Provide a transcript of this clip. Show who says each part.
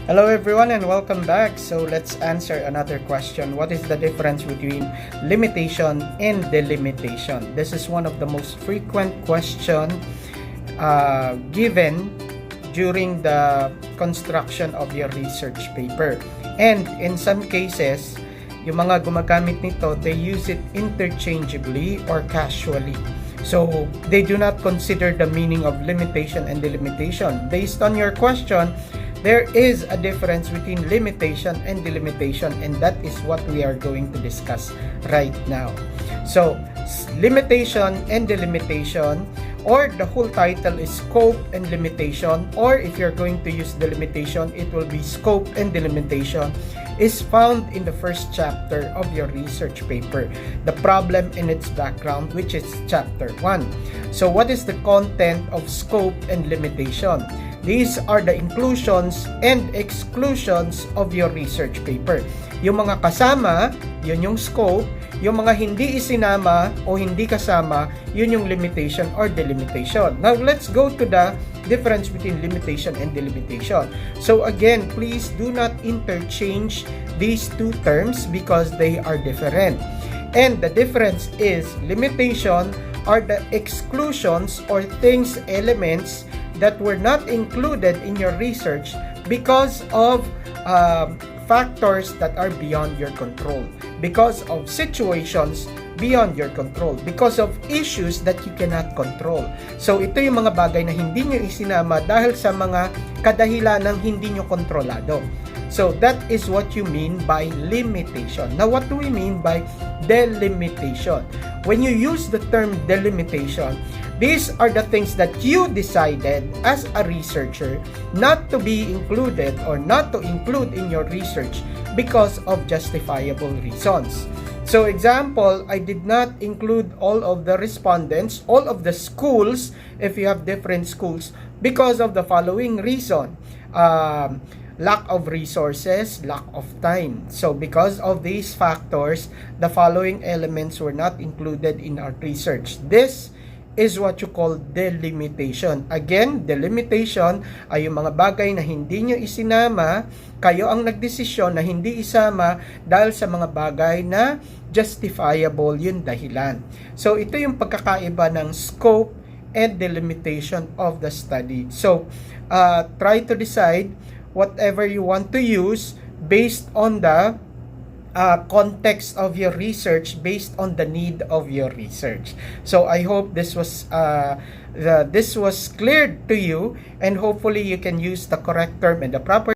Speaker 1: Hello everyone and welcome back. So let's answer another question. What is the difference between limitation and delimitation? This is one of the most frequent question given during the construction of your research paper. And in some cases, yung mga gumagamit nito, they use it interchangeably or casually. So they do not consider the meaning of limitation and delimitation. Based on your question, there is a difference between limitation and delimitation, and that is what we are going to discuss right now. So, limitation and delimitation, or the whole title is scope and limitation, or if you're going to use delimitation, it will be scope and delimitation, is found in the first chapter of your research paper, the problem and its background, which is chapter 1. So, what is the content of scope and limitation? These are the inclusions and exclusions of your research paper. Yung mga kasama, yun yung scope. Yung mga hindi isinama o hindi kasama, yun yung limitation or delimitation. Now, let's go to the difference between limitation and delimitation. So again, please do not interchange these two terms because they are different. And the difference is limitation are the exclusions or things, elements that were not included in your research because of factors that are beyond your control, because of situations beyond your control, because of issues that you cannot control. So ito yung mga bagay na hindi nyo isinama dahil sa mga kadahilanang hindi nyo kontrolado. So that is what you mean by limitation. Now, what do we mean by delimitation? When you use the term delimitation, these are the things that you decided as a researcher not to be included or not to include in your research because of justifiable reasons. So, example, I did not include all of the respondents, all of the schools, if you have different schools, because of the following reason. Lack of resources, lack of time. So because of these factors, the following elements were not included in our research. This is what you call delimitation. Again, delimitation ay yung mga bagay na hindi nyo isinama, kayo ang nagdesisyon na hindi isama dahil sa mga bagay na justifiable yung dahilan. So ito yung pagkakaiba ng scope and delimitation of the study. So try to decide whatever you want to use based on the context of your research, based on the need of your research. So I hope this was cleared to you, and hopefully you can use the correct term and the proper